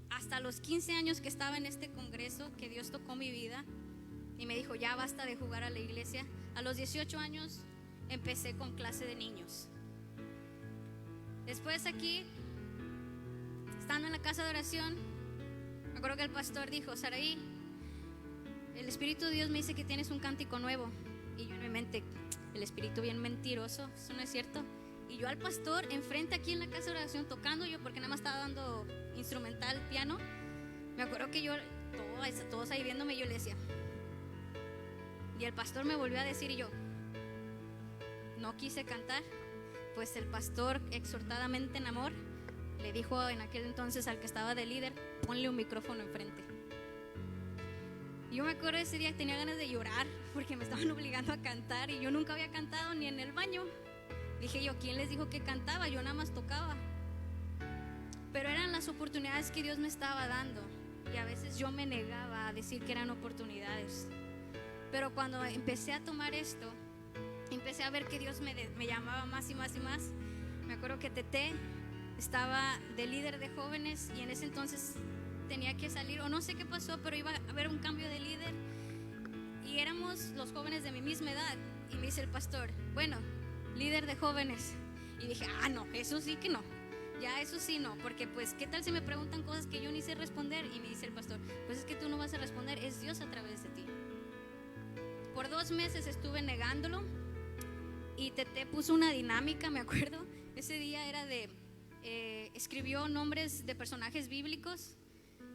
Hasta los 15 años que estaba en este congreso, que Dios tocó mi vida y me dijo, ya basta de jugar a la iglesia. A los 18 años empecé con clase de niños. Después aquí, estando en la casa de oración, me acuerdo que el pastor dijo, Saraí, el Espíritu de Dios me dice que tienes un cántico nuevo. Y yo en mi mente, el Espíritu bien mentiroso, eso no es cierto. Y yo al pastor enfrente aquí en la casa de oración tocando yo, porque nada más estaba dando instrumental, piano. Me acuerdo que yo, todos ahí viéndome, yo le decía. Y el pastor me volvió a decir y yo no quise cantar. Pues el pastor, exhortadamente en amor, le dijo en aquel entonces al que estaba de líder, ponle un micrófono enfrente. Y yo me acuerdo ese día que tenía ganas de llorar porque me estaban obligando a cantar y yo nunca había cantado ni en el baño. Dije yo, ¿quién les dijo que cantaba? Yo nada más tocaba. Pero eran las oportunidades que Dios me estaba dando y a veces yo me negaba a decir que eran oportunidades. Pero cuando empecé a tomar esto, empecé a ver que Dios me llamaba más y más y más. Me acuerdo que Tete estaba de líder de jóvenes y en ese entonces tenía que salir, o no sé qué pasó, pero iba a haber un cambio de líder y éramos los jóvenes de mi misma edad. Y me dice el pastor, bueno, líder de jóvenes. Y dije, no, eso sí que no. Ya eso sí no, porque pues qué tal si me preguntan cosas que yo ni sé responder. Y me dice el pastor, pues es que tú no vas a responder, es Dios a través de ti. Por 2 meses estuve negándolo y Tete puso una dinámica, me acuerdo. Ese día era de, escribió nombres de personajes bíblicos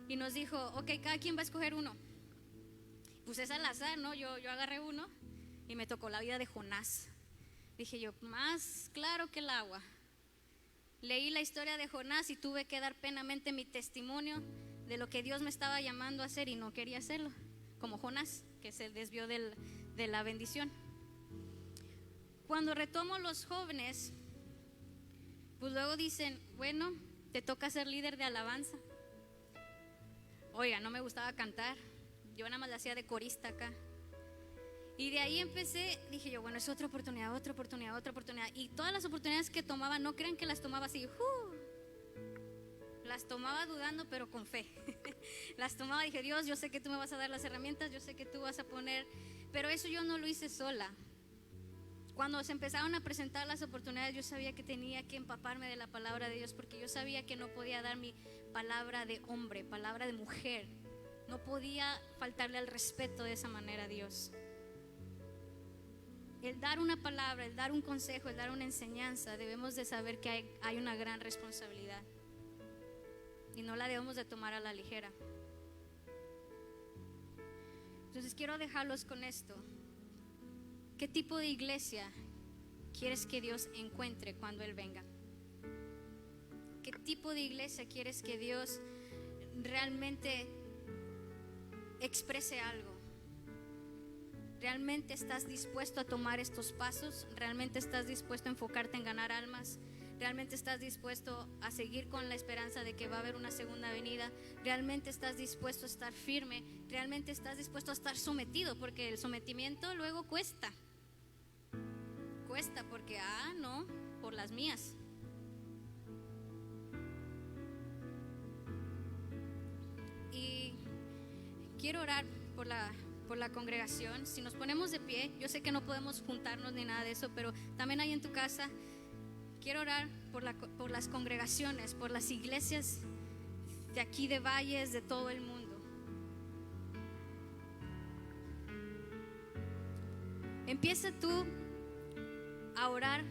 y nos dijo, ok, cada quien va a escoger uno. Pues es al azar, ¿no? Yo agarré uno y me tocó la vida de Jonás. Dije yo, más claro que el agua. Leí la historia de Jonás y tuve que dar plenamente mi testimonio de lo que Dios me estaba llamando a hacer y no quería hacerlo, como Jonás, que se desvió de la bendición. Cuando retomo los jóvenes, pues luego dicen, bueno, te toca ser líder de alabanza. Oiga, no me gustaba cantar, yo nada más la hacía de corista acá. Y de ahí empecé, dije yo, bueno, es otra oportunidad, otra oportunidad, otra oportunidad. Y todas las oportunidades que tomaba, no crean que las tomaba así, las tomaba dudando, pero con fe. Las tomaba, dije, Dios, yo sé que tú me vas a dar las herramientas, yo sé que tú vas a poner, pero eso yo no lo hice sola. Cuando se empezaron a presentar las oportunidades, yo sabía que tenía que empaparme de la palabra de Dios, porque yo sabía que no podía dar mi palabra de hombre, palabra de mujer. No podía faltarle al respeto de esa manera a Dios. El dar una palabra, el dar un consejo, el dar una enseñanza, debemos de saber que hay una gran responsabilidad y no la debemos de tomar a la ligera. Entonces quiero dejarlos con esto. ¿Qué tipo de iglesia quieres que Dios encuentre cuando Él venga? ¿Qué tipo de iglesia quieres que Dios realmente exprese algo? ¿Realmente estás dispuesto a tomar estos pasos? ¿Realmente estás dispuesto a enfocarte en ganar almas? ¿Realmente estás dispuesto a seguir con la esperanza de que va a haber una segunda venida? ¿Realmente estás dispuesto a estar firme? ¿Realmente estás dispuesto a estar sometido? Porque el sometimiento luego cuesta. Cuesta porque, no, por las mías. Y quiero orar por la congregación. Si nos ponemos de pie, yo sé que no podemos juntarnos ni nada de eso, pero también ahí en tu casa quiero orar por las congregaciones, por las iglesias de aquí de Valles, de todo el mundo. Empieza tú a orar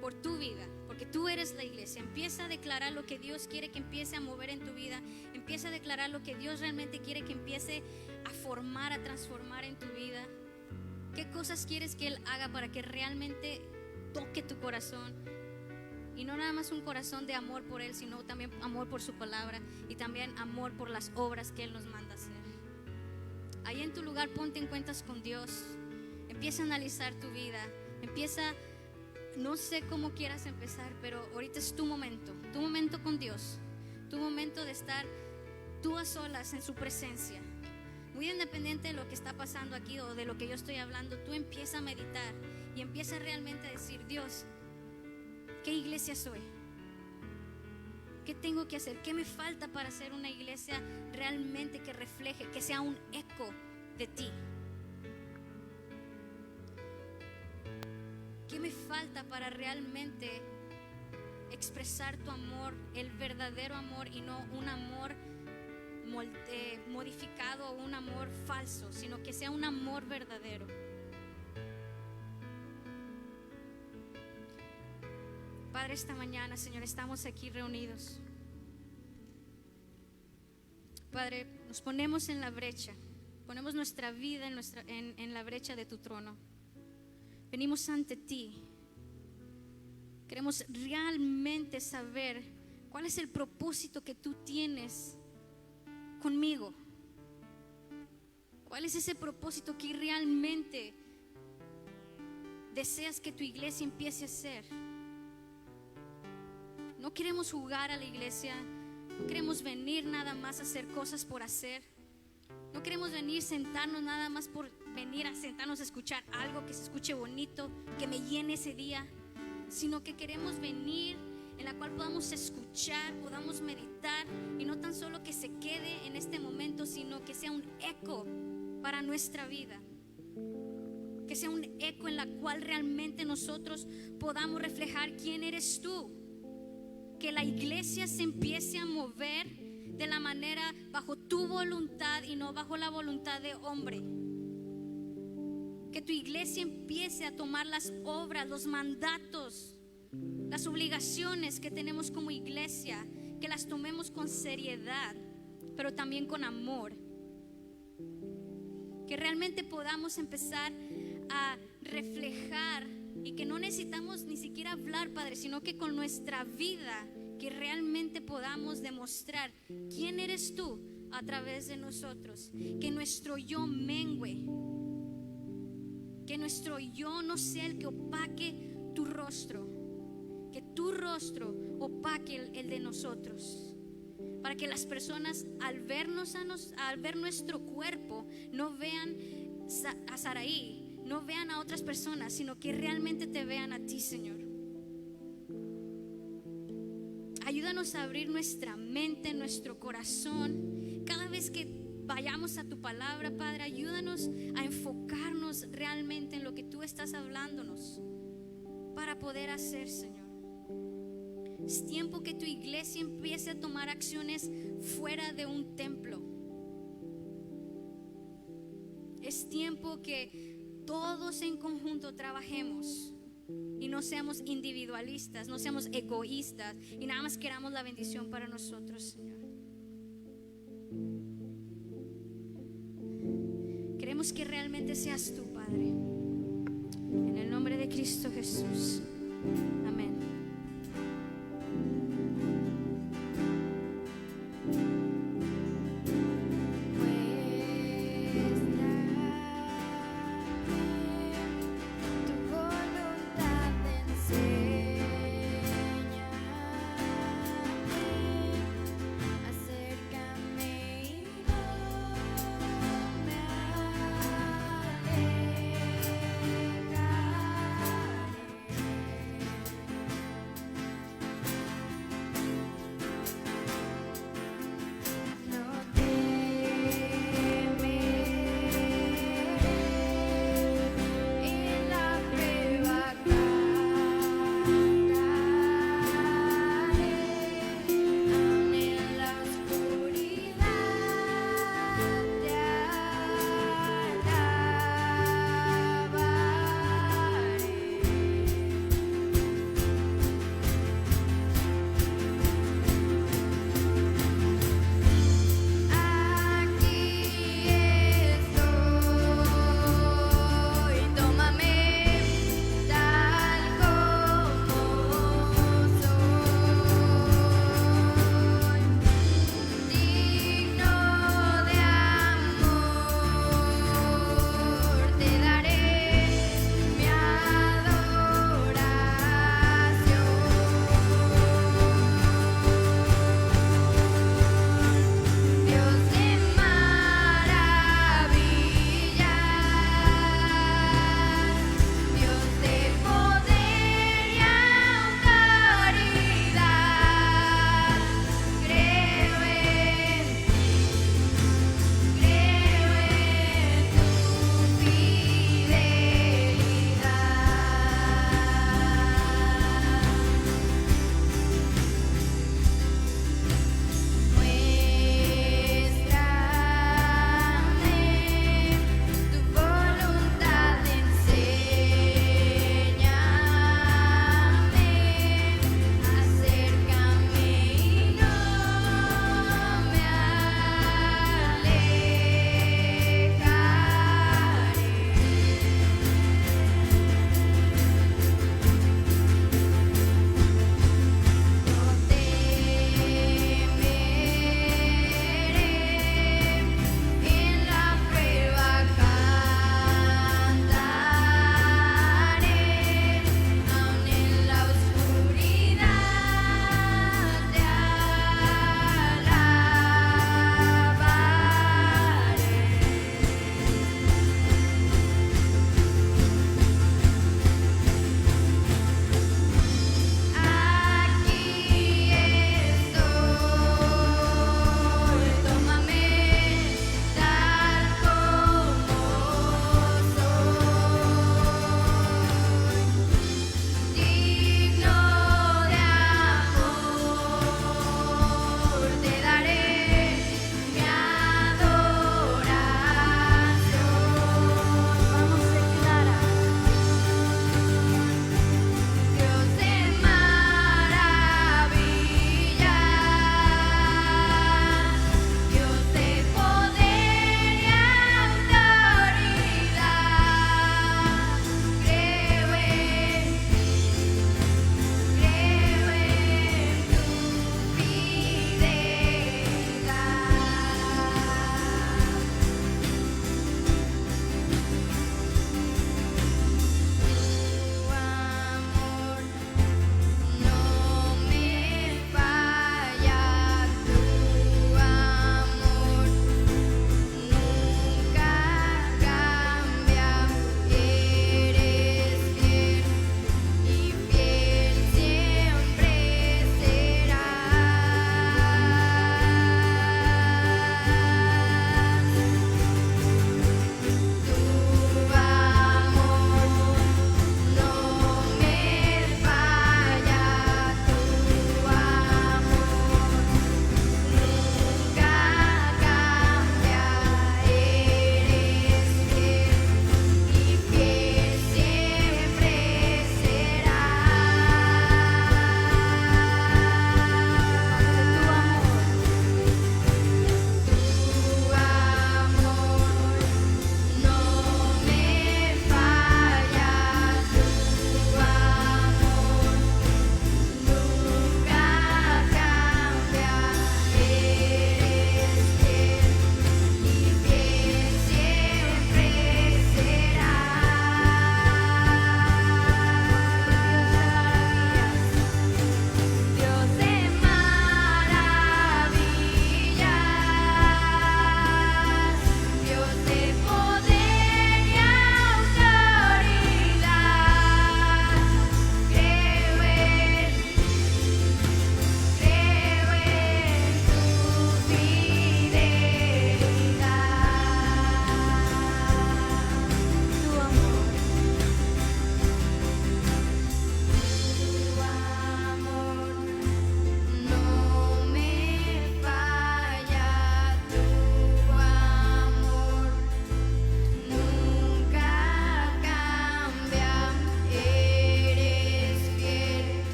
por tu vida, porque tú eres la iglesia. Empieza a declarar lo que Dios quiere que empiece a mover en tu vida. Empieza a declarar lo que Dios realmente quiere que empiece a formar, a transformar en tu vida. ¿Qué cosas quieres que Él haga para que realmente toque tu corazón? Y no nada más un corazón de amor por Él, sino también amor por su palabra y también amor por las obras que Él nos manda hacer. Ahí en tu lugar ponte en cuentas con Dios. Empieza a analizar tu vida. Empieza, no sé cómo quieras empezar, pero ahorita es tu momento con Dios. Tu momento de estar tú a solas en su presencia. muy independiente de lo que está pasando aquí o de lo que yo estoy hablando, tú empieza a meditar y empieza realmente a decir: Dios, ¿qué iglesia soy? ¿Qué tengo que hacer? ¿Qué me falta para ser una iglesia realmente que refleje, que sea un eco de ti? ¿Qué me falta para realmente expresar tu amor, el verdadero amor, y no un amor modificado o un amor falso, sino que sea un amor verdadero? Padre, esta mañana, Señor, estamos aquí reunidos. Padre, nos ponemos en la brecha, ponemos nuestra vida en la brecha de tu trono. Venimos ante ti. Queremos realmente saber cuál es el propósito que tú tienes conmigo. ¿Cuál es ese propósito que realmente deseas que tu iglesia empiece a hacer? No queremos jugar a la iglesia, no queremos venir nada más a hacer cosas por hacer. No queremos venir, sentarnos nada más por venir a sentarnos a escuchar algo que se escuche bonito, que me llene ese día, sino que queremos venir en la cual podamos escuchar, podamos meditar, y no tan solo que se quede en este momento, sino que sea un eco para nuestra vida, que sea un eco en la cual realmente nosotros podamos reflejar quién eres tú, que la iglesia se empiece a mover de la manera bajo tu voluntad y no bajo la voluntad de hombre. Que tu iglesia empiece a tomar las obras, los mandatos, las obligaciones que tenemos como iglesia, que las tomemos con seriedad, pero también con amor. Que realmente podamos empezar a reflejar, y que no necesitamos ni siquiera hablar, Padre, sino que con nuestra vida, que realmente podamos demostrar quién eres tú a través de nosotros. Que nuestro yo mengue, que nuestro yo no sea el que opaque tu rostro, que tu rostro opaque el de nosotros, para que las personas al vernos al ver nuestro cuerpo no vean a Saraí, no vean a otras personas, sino que realmente te vean a ti, Señor. Ayúdanos a abrir nuestra mente, nuestro corazón. Cada vez que vayamos a tu palabra, Padre, ayúdanos a enfocarnos realmente en lo que tú estás hablándonos para poder hacer, Señor. Es tiempo que tu iglesia empiece a tomar acciones fuera de un templo. Es tiempo que todos en conjunto trabajemos y no seamos individualistas, no seamos egoístas y nada más queramos la bendición para nosotros, Señor. Queremos que realmente seas tú, Padre. En el nombre de Cristo Jesús. Amén.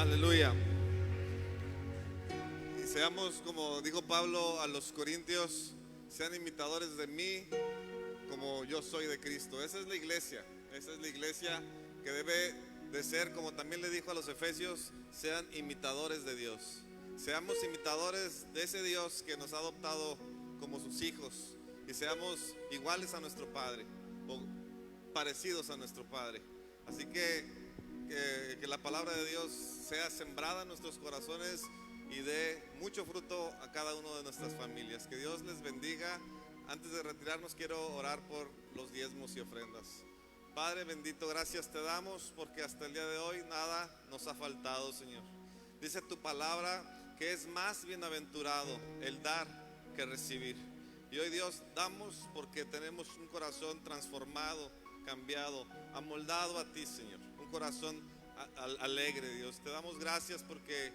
Aleluya. Y seamos, como dijo Pablo a los Corintios, sean imitadores de mí como yo soy de Cristo. Esa es la iglesia. Esa es la iglesia que debe de ser, como también le dijo a los Efesios, sean imitadores de Dios. Seamos imitadores de ese Dios que nos ha adoptado como sus hijos, y seamos iguales a nuestro Padre, o parecidos a nuestro Padre. Así que la palabra de Dios sea sembrada en nuestros corazones y dé mucho fruto a cada uno de nuestras familias. Que Dios les bendiga. Antes de retirarnos, quiero orar por los diezmos y ofrendas. Padre bendito, gracias te damos porque hasta el día de hoy nada nos ha faltado, Señor. Dice tu palabra que es más bienaventurado el dar que recibir. Y hoy, Dios, damos porque tenemos un corazón transformado, cambiado, amoldado a ti, Señor. Un corazón alegre, Dios. Te damos gracias porque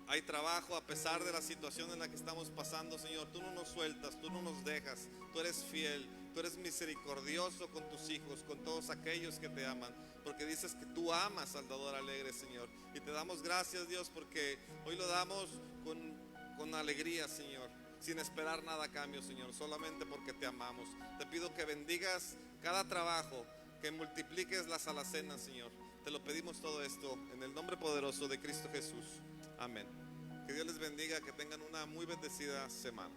hay trabajo a pesar de la situación en la que estamos pasando, Señor. Tú no nos sueltas, tú no nos dejas. Tú eres fiel, tú eres misericordioso con tus hijos, con todos aquellos que te aman. Porque dices que tú amas al dador alegre, Señor. Y te damos gracias, Dios, porque hoy lo damos con alegría, Señor. Sin esperar nada a cambio, Señor, solamente porque te amamos. Te pido que bendigas cada trabajo, que multipliques las alacenas, Señor. Te lo pedimos todo esto en el nombre poderoso de Cristo Jesús. Amén. Que Dios les bendiga, que tengan una muy bendecida semana.